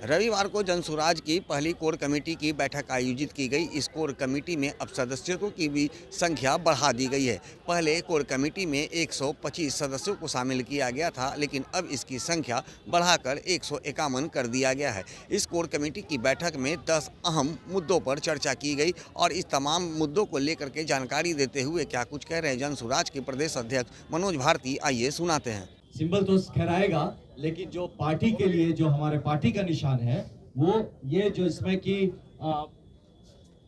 रविवार को जनसुराज की पहली कोर कमेटी की बैठक आयोजित की गई। इस कोर कमेटी में अब सदस्यों की भी संख्या बढ़ा दी गई है। पहले कोर कमेटी में 125 सदस्यों को शामिल किया गया था, लेकिन अब इसकी संख्या बढ़ाकर 151 कर दिया गया है। इस कोर कमेटी की बैठक में 10 अहम मुद्दों पर चर्चा की गई और इस तमाम मुद्दों को लेकर के जानकारी देते हुए क्या कुछ कह रहे हैं जनसुराज के प्रदेश अध्यक्ष मनोज भारती, आइए सुनाते हैं। सिंबल तो खहराएगा, लेकिन जो पार्टी के लिए जो हमारे पार्टी का निशान है वो ये जो इसमें कि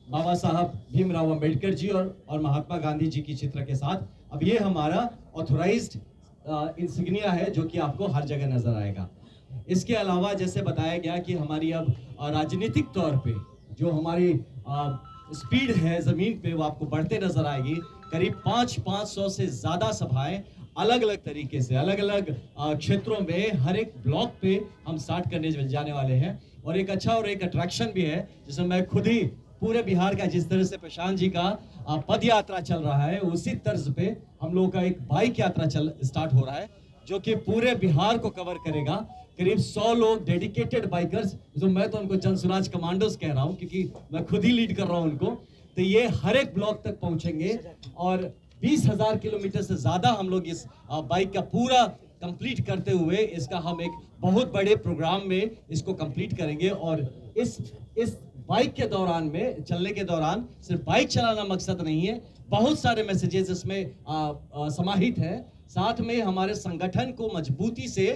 बाबा साहब भीमराव अंबेडकर जी और महात्मा गांधी जी की चित्र के साथ अब ये हमारा ऑथोराइज्ड इंसिग्निया है जो कि आपको हर जगह नजर आएगा। इसके अलावा जैसे बताया गया कि हमारी अब राजनीतिक तौर पे जो हमारी स्पीड है जमीन पे वो आपको बढ़ते नजर आएगी। करीब 500 से ज्यादा सभाएं अलग अलग तरीके से अलग अलग क्षेत्रों में हर एक ब्लॉक पे हम स्टार्ट करने जाने वाले हैं। और एक अच्छा और एक अट्रैक्शन भी है जिसमें मैं खुद ही पूरे बिहार का, जिस तरह से प्रशांत जी का पद यात्रा चल रहा है उसी तर्ज पे हम लोग का एक बाइक यात्रा स्टार्ट हो रहा है जो कि पूरे बिहार को कवर करेगा। करीब 100 लोग डेडिकेटेड बाइकर्स, जो मैं तो उनको जनसुराज कमांडोज कह रहा हूँ क्योंकि मैं खुद ही लीड कर रहा हूँ उनको, तो ये हर एक ब्लॉक तक पहुंचेंगे और 20,000 किलोमीटर से ज्यादा हम लोग इस बाइक का पूरा कंप्लीट करते हुए इसका हम एक बहुत बड़े प्रोग्राम में इसको कंप्लीट करेंगे। और इस बाइक के दौरान में चलने के दौरान सिर्फ बाइक चलाना मकसद नहीं है, बहुत सारे मैसेजेस इसमें समाहित हैं। साथ में हमारे संगठन को मजबूती से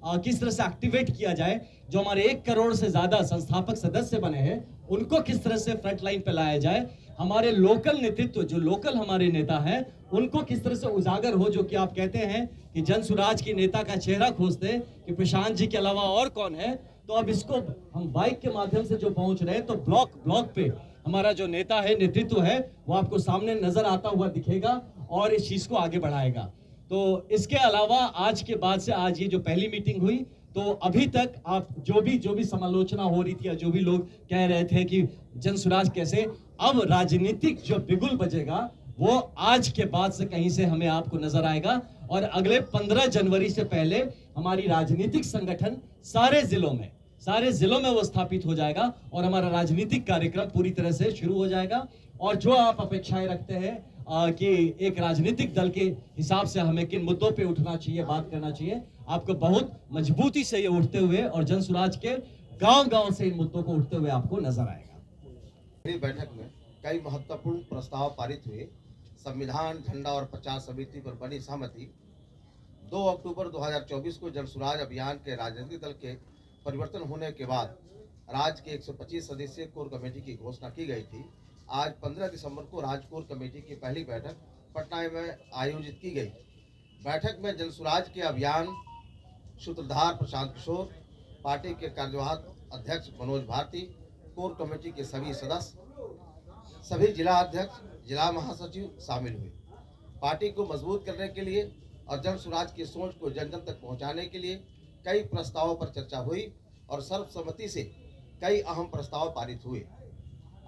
किस तरह से एक्टिवेट किया जाए, जो हमारे 1 करोड़ से ज्यादा संस्थापक सदस्य बने हैं उनको किस तरह से फ्रंट लाइन पे लाया जाए, हमारे लोकल नेतृत्व जो लोकल हमारे नेता हैं उनको किस तरह से उजागर हो, जो कि आप कहते हैं कि जनसुराज के नेता का चेहरा खोजते हैं कि प्रशांत जी के अलावा और कौन है। तो अब इसको हम बाइक के माध्यम से जो पहुंच रहे हैं तो ब्लॉक पे हमारा जो नेता है, नेतृत्व है, वो आपको सामने नजर आता हुआ दिखेगा और इस चीज को आगे बढ़ाएगा। तो इसके अलावा आज के बाद से आज ये जो पहली मीटिंग हुई, तो अभी तक आप जो भी समालोचना हो रही थी या जो भी लोग कह रहे थे कि जनसुराज कैसे, अब राजनीतिक जो बिगुल बजेगा वो आज के बाद से कहीं से हमें आपको नजर आएगा। और अगले 15 जनवरी से पहले हमारी राजनीतिक संगठन सारे जिलों में वो स्थापित हो जाएगा और हमारा राजनीतिक कार्यक्रम पूरी तरह से शुरू हो जाएगा। और जो आप अपेक्षाएं रखते हैं कि एक राजनीतिक दल के हिसाब से हमें किन मुद्दों पे उठना चाहिए, बात करना चाहिए, आपको बहुत मजबूती से ये उठते हुए और जनसुराज के गांव से इन मुद्दों को उठते हुए आपको नजर आएगा। बैठक में कई महत्वपूर्ण प्रस्ताव पारित हुए। संविधान, झंडा और प्रचार समिति पर बनी सहमति। 2 अक्टूबर 2024 को जनसुराज अभियान के राजनीतिक दल के परिवर्तन होने के बाद राज्य के 125 सदस्यीय कोर कमेटी की घोषणा की गई थी। आज 15 दिसंबर को राज्य कोर कमेटी की पहली बैठक पटना में आयोजित की गई। बैठक में जनसुराज के अभियान सूत्रधार प्रशांत किशोर, पार्टी के कार्यवाहक अध्यक्ष मनोज भारती, कोर कमेटी के सभी सदस्य, सभी जिला अध्यक्ष, जिला महासचिव शामिल हुए। पार्टी को मजबूत करने के लिए और जनसुराज की सोच को जन जन तक पहुंचाने के लिए कई प्रस्तावों पर चर्चा हुई और सर्वसम्मति से कई अहम प्रस्ताव पारित हुए।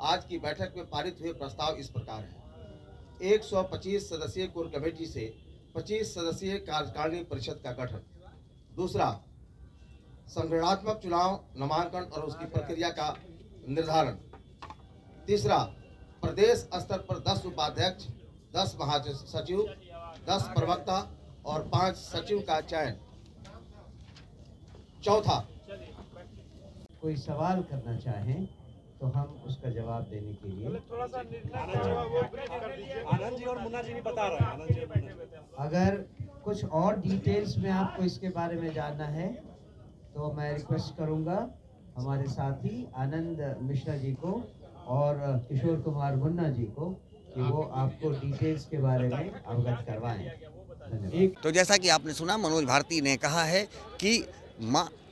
आज की बैठक में पारित हुए प्रस्ताव इस प्रकार है। 125 सदस्यीय कोर कमेटी से 25 सदस्यीय कार्यकारिणी परिषद का गठन। दूसरा, संगठनात्मक चुनाव, नामांकन और उसकी प्रक्रिया का निर्धारण। तीसरा, प्रदेश स्तर पर 10 उपाध्यक्ष, 10 महासचिव, 10 प्रवक्ता और 5 सचिव का चयन। चौथा, कोई सवाल करना चाहें तो हम उसका जवाब देने के लिए थोड़ा सा आनंद जी और मुन्ना जी भी बता रहे हैं। अगर कुछ और डिटेल्स में आपको इसके बारे में जानना है तो मैं रिक्वेस्ट करूंगा हमारे साथी आनंद मिश्रा जी को और किशोर कुमार मुन्ना जी को कि वो आपको डिटेल्स के बारे में अवगत करवाएं। तो जैसा कि आपने सुना, मनोज भारती ने कहा है कि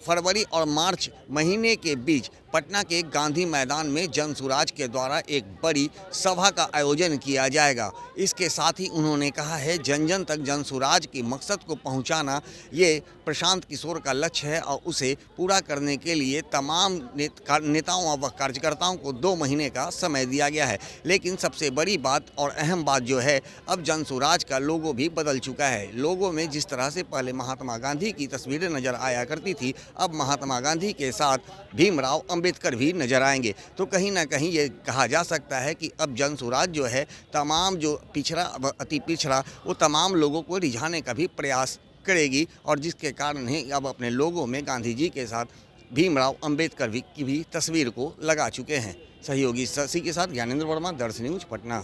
फरवरी और मार्च महीने के बीच पटना के गांधी मैदान में जनसुराज के द्वारा एक बड़ी सभा का आयोजन किया जाएगा। इसके साथ ही उन्होंने कहा है जन जन तक जनसुराज के मकसद को पहुंचाना ये प्रशांत किशोर का लक्ष्य है और उसे पूरा करने के लिए तमाम नेताओं व कार्यकर्ताओं को 2 महीने का समय दिया गया है। लेकिन सबसे बड़ी बात और अहम बात जो है, अब जनसुराज का लोगो भी बदल चुका है। लोगो में जिस तरह से पहले महात्मा गांधी की तस्वीरें नजर आया करती थी, अब महात्मा गांधी के साथ भीमराव अंबेडकर भी नजर आएंगे। तो कहीं ना कहीं ये कहा जा सकता है कि अब जन स्वराज जो है तमाम जो पिछड़ा अति पिछड़ा वो तमाम लोगों को रिझाने का भी प्रयास करेगी, और जिसके कारण ही अब अपने लोगों में गांधी जी के साथ भीमराव अंबेडकर की भी तस्वीर को लगा चुके हैं। सहयोगी शशि के साथ ज्ञानेंद्र वर्मा, दर्श न्यूज, पटना।